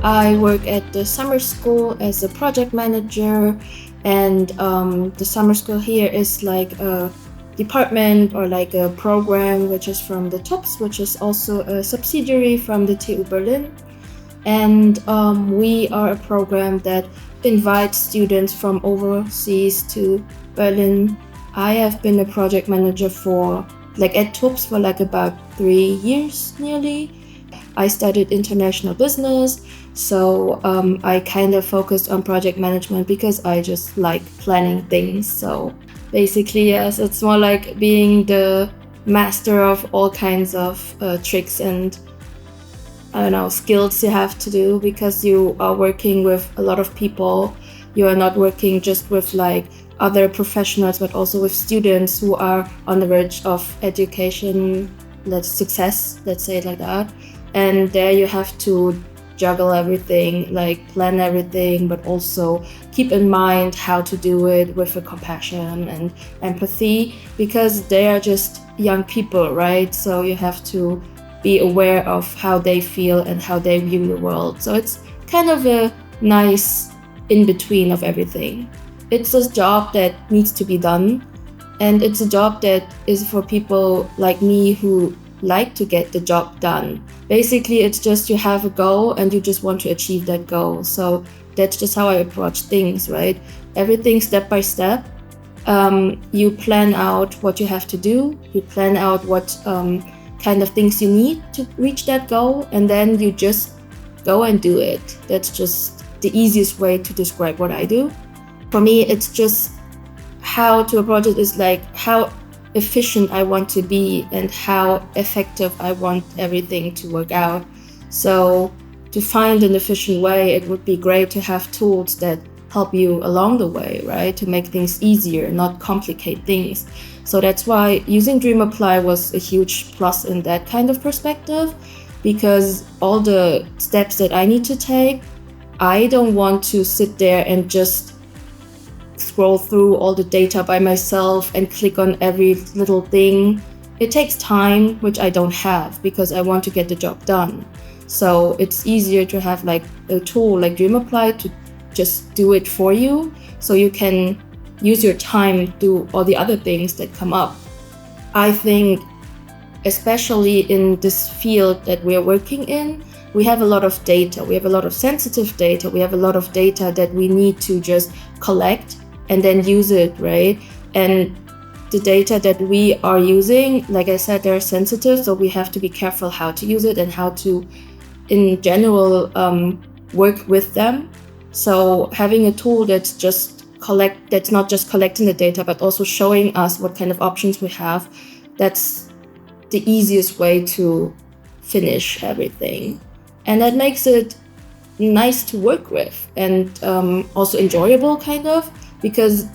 I work at the summer school as a project manager, and the summer school here is like a department or like a program which is from the TUPS, which is also a subsidiary from the TU Berlin. And we are a program that invites students from overseas to Berlin. I have been a project manager for at TUPS for about 3 years nearly. I studied international business, so I kind of focused on project management because I just like planning things. So basically, yes, it's more like being the master of all kinds of tricks and skills you have to do, because you are working with a lot of people. You are not working just with other professionals, but also with students who are on the verge of education, success, let's say it like that. And there you have to juggle everything, plan everything, but also keep in mind how to do it with a compassion and empathy, because they are just young people, right? So you have to be aware of how they feel and how they view the world. So it's kind of a nice in-between of everything. It's a job that needs to be done, and it's a job that is for people like me who like to get the job done. Basically, it's just you have a goal and you just want to achieve that goal. So that's just how I approach things, right? Everything step by step. You plan out what you have to do. You plan out what kind of things you need to reach that goal, and then you just go and do it. That's just the easiest way to describe what I do. For me, it's just how to approach it is how efficient I want to be and how effective I want everything to work out. So to find an efficient way, it would be great to have tools that help you along the way, right? To make things easier, not complicate things. So that's why using DreamApply was a huge plus in that kind of perspective, because all the steps that I need to take, I don't want to sit there and just scroll through all the data by myself and click on every little thing. It takes time, which I don't have because I want to get the job done. So it's easier to have a tool like DreamApply to just do it for you, so you can use your time to do all the other things that come up. I think especially in this field that we're working in, we have a lot of data. We have a lot of sensitive data. We have a lot of data that we need to just collect and then use it, right? And the data that we are using, like I said, they're sensitive, so we have to be careful how to use it and how to, in general, work with them. So having a tool that's not just collecting the data, but also showing us what kind of options we have, that's the easiest way to finish everything. And that makes it nice to work with and also enjoyable, kind of, because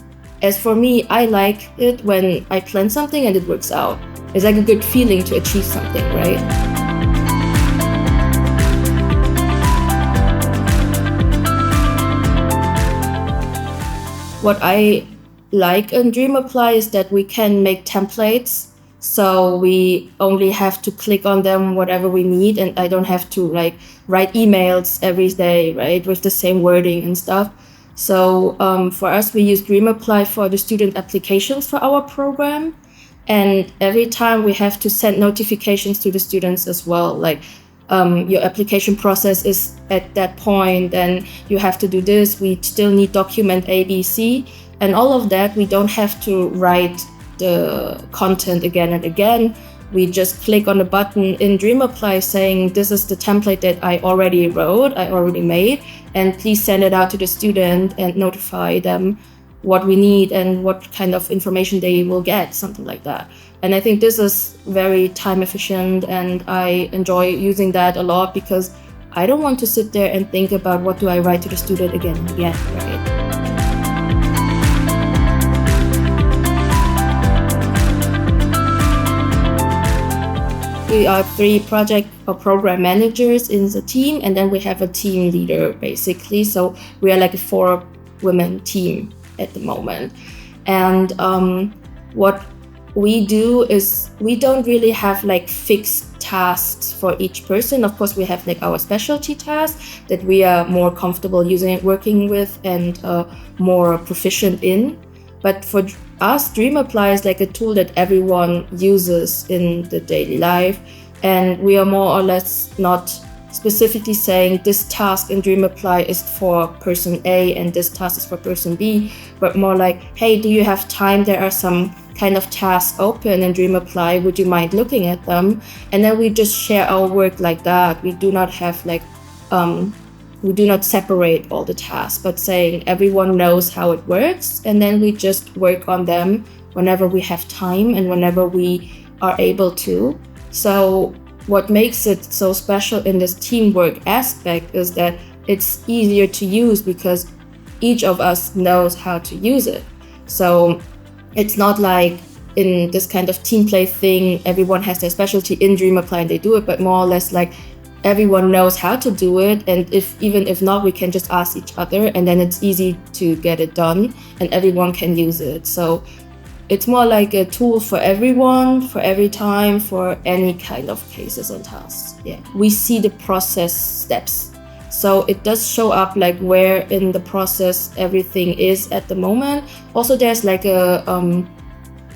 as for me, I like it when I plan something and it works out. It's like a good feeling to achieve something, right? What I like in DreamApply is that we can make templates. So we only have to click on them, whatever we need, and I don't have to write emails every day, right, with the same wording and stuff. So for us, we use DreamApply for the student applications for our program. And every time we have to send notifications to the students as well, your application process is at that point, and you have to do this. We still need document A, B, C, and all of that. We don't have to write the content again and again. We just click on the button in DreamApply saying, this is the template that I already wrote, I already made, and please send it out to the student and notify them what we need and what kind of information they will get, something like that. And I think this is very time efficient, and I enjoy using that a lot because I don't want to sit there and think about what do I write to the student again and again, right? We are 3 project or program managers in the team, and then we have a team leader, basically. So we are a 4-women team at the moment. And what we do is we don't really have like fixed tasks for each person. Of course, we have like our specialty tasks that we are more comfortable using, working with, and more proficient in. But for us, DreamApply is like a tool that everyone uses in the daily life, and we are more or less not specifically saying this task in DreamApply is for person A and this task is for person B, but more like, hey, do you have time? There are some kind of tasks open in DreamApply. Would you mind looking at them? And then we just share our work like that. We do not have like, we do not separate all the tasks, but saying everyone knows how it works. And then we just work on them whenever we have time and whenever we are able to. So what makes it so special in this teamwork aspect is that it's easier to use because each of us knows how to use it. So it's not like in this kind of team play thing, everyone has their specialty in DreamApply and they do it, but more or less like everyone knows how to do it. And even if not, we can just ask each other, and then it's easy to get it done and everyone can use it. So it's more like a tool for everyone, for every time, for any kind of cases and tasks. Yeah, we see the process steps. So it does show up like where in the process everything is at the moment. Also, there's like a,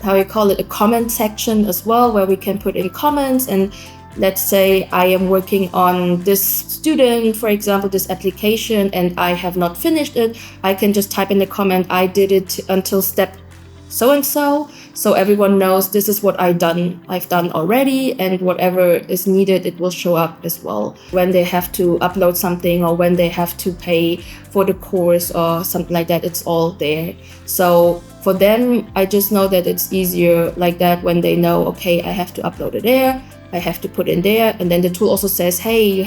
how you call it, a comment section as well, where we can put in comments. And let's say I am working on this student, for example, this application, and I have not finished it. I can just type in the comment, I did it until step so-and-so, so everyone knows this is what I've done already, and whatever is needed, it will show up as well. When they have to upload something or when they have to pay for the course or something like that, it's all there. So for them, I just know that it's easier like that when they know, okay, I have to upload it there, I have to put in there, and then the tool also says, hey, you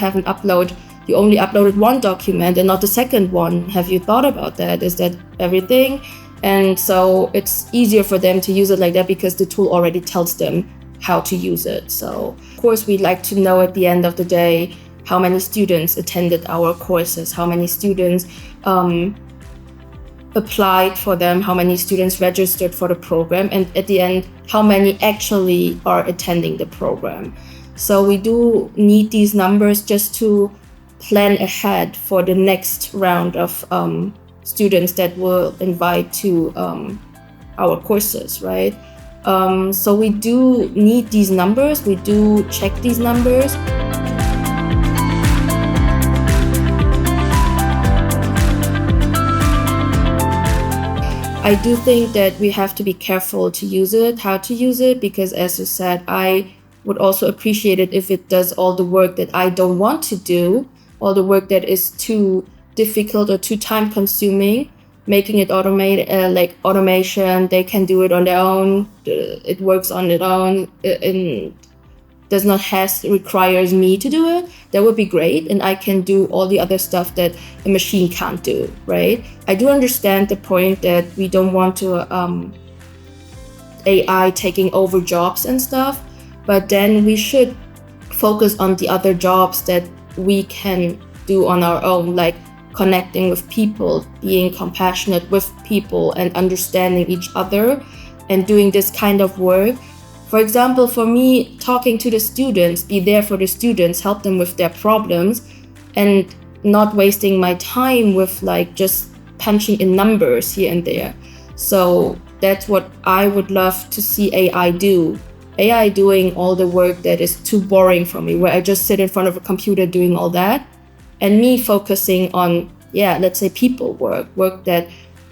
only uploaded one document and not the second one. Have you thought about that? Is that everything? And so it's easier for them to use it like that because the tool already tells them how to use it. So of course, we'd like to know at the end of the day how many students attended our courses, how many students applied for them, how many students registered for the program, and at the end, how many actually are attending the program. So we do need these numbers just to plan ahead for the next round of students that we'll invite to our courses, right? So we do need these numbers, we do check these numbers. I do think that we have to be careful to use it, how to use it, because as you said, I would also appreciate it if it does all the work that I don't want to do, all the work that is too difficult or too time consuming, making it like automation. They can do it on their own. It works on its own and does not requires me to do it. That would be great. And I can do all the other stuff that a machine can't do, right? I do understand the point that we don't want to AI taking over jobs and stuff, but then we should focus on the other jobs that we can do on our own, like connecting with people, being compassionate with people and understanding each other and doing this kind of work. For example, for me, talking to the students, be there for the students, help them with their problems, and not wasting my time with like just punching in numbers here and there. So that's what I would love to see AI do. AI doing all the work that is too boring for me, where I just sit in front of a computer doing all that, and me focusing on, let's say people work that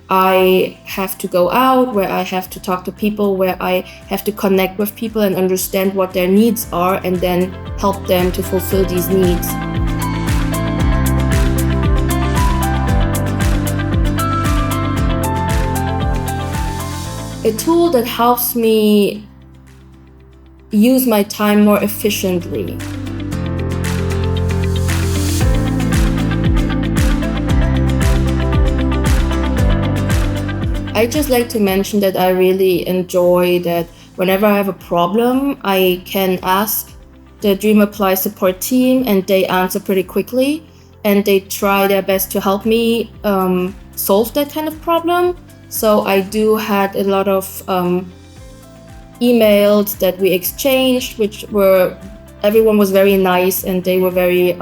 I have to go out, where I have to talk to people, where I have to connect with people and understand what their needs are and then help them to fulfill these needs. A tool that helps me use my time more efficiently. I just like to mention that I really enjoy that whenever I have a problem, I can ask the DreamApply support team and they answer pretty quickly and they try their best to help me solve that kind of problem. So I do had a lot of emails that we exchanged, which were, everyone was very nice and they were very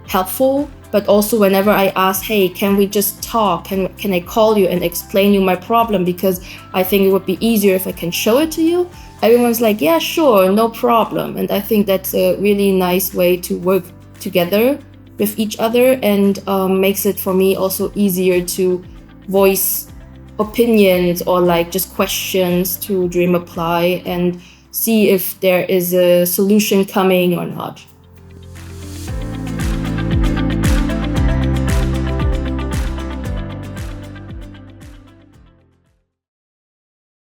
helpful. But also whenever I asked, hey, can we just talk? Can I call you and explain you my problem? Because I think it would be easier if I can show it to you. Everyone's like, yeah, sure, no problem. And I think that's a really nice way to work together with each other, and makes it for me also easier to voice opinions or like just questions to DreamApply and see if there is a solution coming or not.